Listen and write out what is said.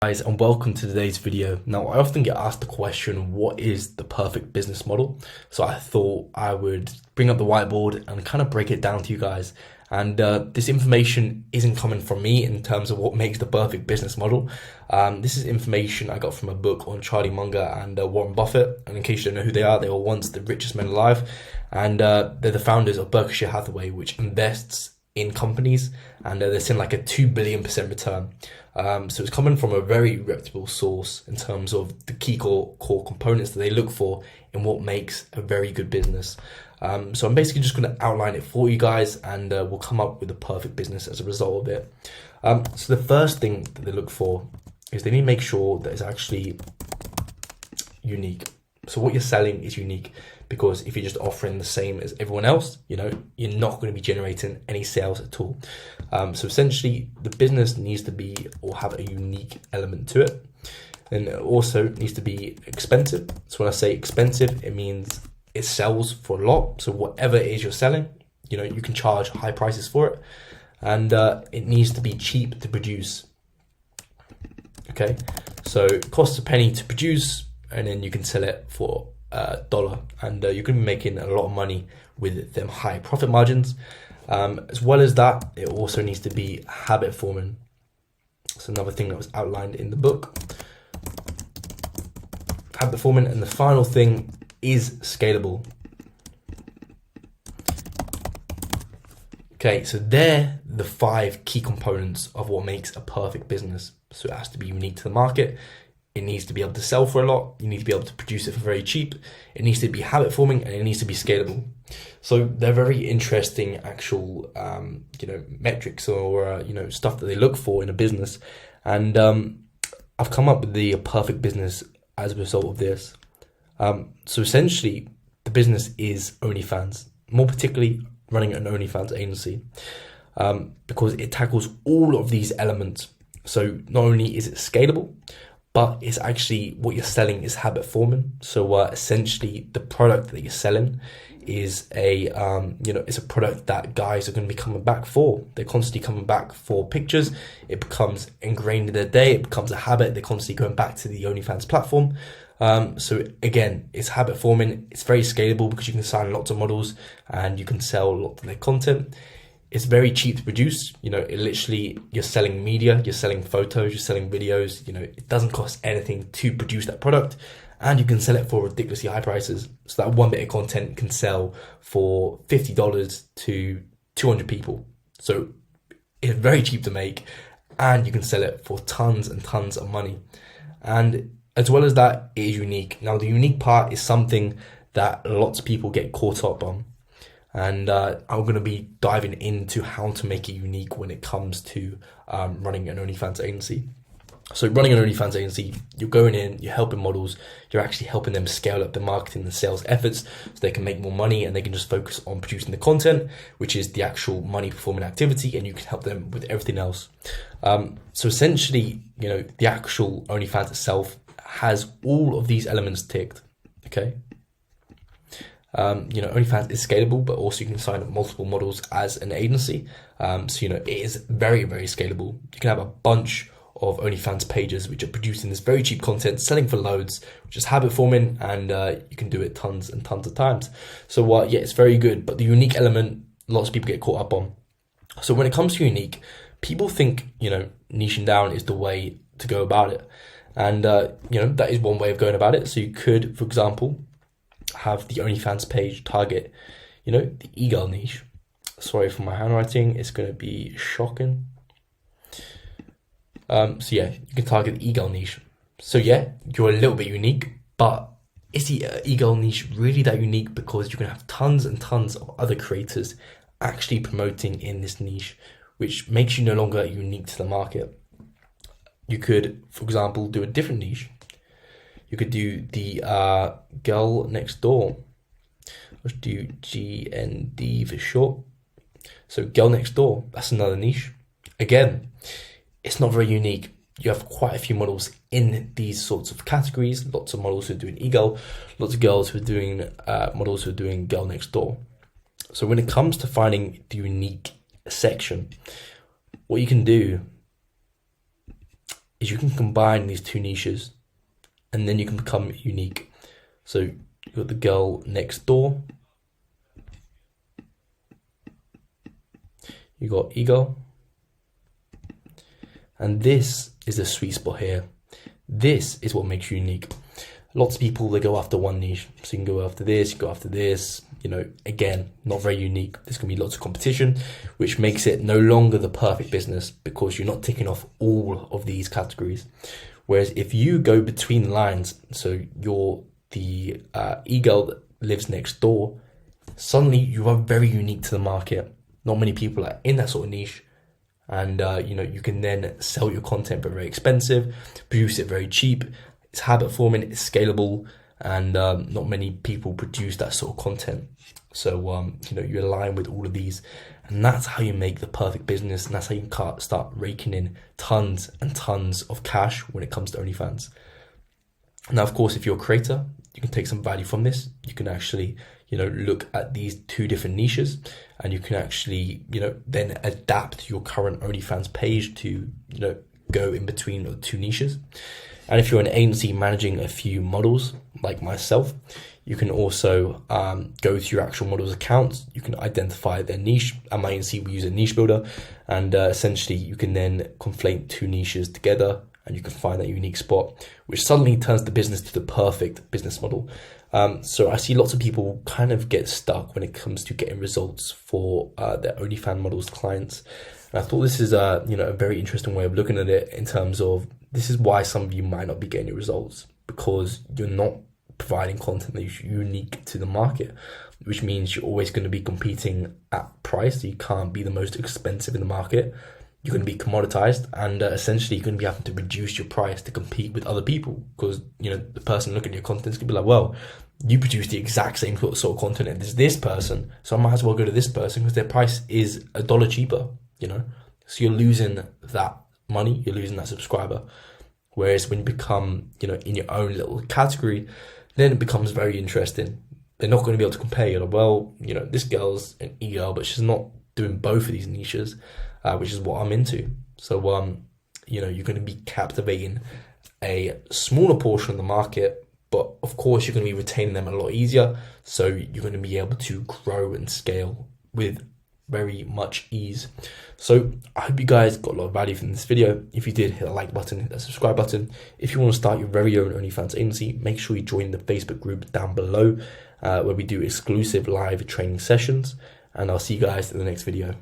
Guys, and welcome to today's video. Now, I often get asked the question, what is the perfect business model? So I thought I would bring up the whiteboard and kind of break it down to you guys. And this information isn't coming from me in terms of what makes the perfect business model. This is information I got from a book on Charlie Munger and Warren Buffett. And in case you don't know who they were once the richest men alive. And they're the founders of Berkshire Hathaway, which invests in companies, and they're seeing like a 2 billion % return. So it's coming from a very reputable source in terms of the key core components that they look for in what makes a very good business. So I'm basically just going to outline it for you guys, and we'll come up with a perfect business as a result of it. So the first thing that they look for is they need to make sure that it's actually unique. So what you're selling is unique, because if you're just offering the same as everyone else, you're not going to be generating any sales at all. So essentially, the business needs to be or have a unique element to it. And it also needs to be expensive. So when I say expensive, it means it sells for a lot. So whatever it is you're selling, you can charge high prices for it. And it needs to be cheap to produce. Okay, so it costs a penny to produce, and then you can sell it for $1, and you're going to be making a lot of money with them high profit margins. As well as that, it also needs to be habit forming. It's another thing that was outlined in the book. Habit forming, and the final thing is scalable. Okay, so they're the 5 key components of what makes a perfect business. So it has to be unique to the market. It needs to be able to sell for a lot. You need to be able to produce it for very cheap. It needs to be habit forming, and it needs to be scalable. So they're very interesting actual, metrics or, stuff that they look for in a business. And I've come up with the perfect business as a result of this. So essentially, the business is OnlyFans, more particularly running an OnlyFans agency, because it tackles all of these elements. So not only is it scalable, but it's actually what you're selling is habit forming. So essentially, the product that you're selling is it's a product that guys are going to be coming back for. They're constantly coming back for pictures. It becomes ingrained in their day. It becomes a habit. They're constantly going back to the OnlyFans platform. So again, it's habit forming. It's very scalable because you can sign lots of models and you can sell a lot of their content. It's very cheap to produce. You're selling media, you're selling photos, you're selling videos. It doesn't cost anything to produce that product, and you can sell it for ridiculously high prices. So that one bit of content can sell for $50 to 200 people. So it's very cheap to make, and you can sell it for tons and tons of money. And as well as that, it is unique. Now, the unique part is something that lots of people get caught up on. And I'm going to be diving into how to make it unique when it comes to running an OnlyFans agency. So running an OnlyFans agency, you're going in, you're helping models, you're actually helping them scale up their marketing and sales efforts so they can make more money, and they can just focus on producing the content, which is the actual money performing activity, and you can help them with everything else. So essentially, the actual OnlyFans itself has all of these elements ticked. Okay. OnlyFans is scalable, but also you can sign up multiple models as an agency. It is very, very scalable. You can have a bunch of OnlyFans pages which are producing this very cheap content, selling for loads, which is habit forming, and you can do it tons and tons of times. So it's very good, but the unique element, lots of people get caught up on. So when it comes to unique, people think, niching down is the way to go about it. And, that is one way of going about it. So you could, for example, have the OnlyFans page target, the e-girl niche. Sorry for my handwriting, it's going to be shocking. You can target the e-girl niche. So you're a little bit unique, but is the e-girl niche really that unique? Because you're going to have tons and tons of other creators actually promoting in this niche, which makes you no longer unique to the market. You could, for example, do a different niche. You could do the girl next door. Let's do GND for short. So girl next door, that's another niche. Again, it's not very unique. You have quite a few models in these sorts of categories. Lots of models who are doing e-girl, lots of girls who are doing models who are doing girl next door. So when it comes to finding the unique section, what you can do is you can combine these two niches and then you can become unique. So you've got the girl next door, you got e-girl, and this is the sweet spot here. This is what makes you unique. Lots of people, they go after one niche. So you can go after this, you go after this, you know, again, not very unique. There's going to be lots of competition, which makes it no longer the perfect business because you're not ticking off all of these categories. Whereas if you go between the lines, so you're the e-girl that lives next door, suddenly you are very unique to the market. Not many people are in that sort of niche. And, you know, you can then sell your content for very expensive, produce it very cheap. It's habit forming, it's scalable, and not many people produce that sort of content. So, you know, you align with all of these, and that's how you make the perfect business, and that's how you can start raking in tons and tons of cash when it comes to OnlyFans. Now, of course, if you're a creator, you can take some value from this. You can actually, you know, look at these two different niches, and you can actually, you know, then adapt your current OnlyFans page to, you know, go in between the two niches. And if you're an agency managing a few models like myself, you can also go to your actual models' accounts. You can identify their niche. At my agency, we use a niche builder, and essentially you can then conflate two niches together, and you can find that unique spot, which suddenly turns the business to the perfect business model. So I see lots of people kind of get stuck when it comes to getting results for their OnlyFans models clients. And I thought this is you know, a very interesting way of looking at it in terms of this is why some of you might not be getting your results, because you're not providing content that is unique to the market, which means you're always going to be competing at price. So you can't be the most expensive in the market. You're going to be commoditized, and essentially you're going to be having to reduce your price to compete with other people, because, you know, the person looking at your content is going to be like, well, you produce the exact same sort of content as this person, so I might as well go to this person because their price is $1 cheaper, you know? So you're losing that money, you're losing that subscriber. Whereas when you become, you know, in your own little category, then it becomes very interesting. They're not going to be able to compare. You're like, well, you know, this girl's an e-girl, but she's not doing both of these niches, which is what I'm into. So, you know, you're going to be captivating a smaller portion of the market, but of course you're going to be retaining them a lot easier. So you're going to be able to grow and scale with very much ease. So I hope you guys got a lot of value from this video. If you did, hit the like button, hit that subscribe button. If you want to start your very own OnlyFans agency, make sure you join the Facebook group down below, where we do exclusive live training sessions. And I'll see you guys in the next video.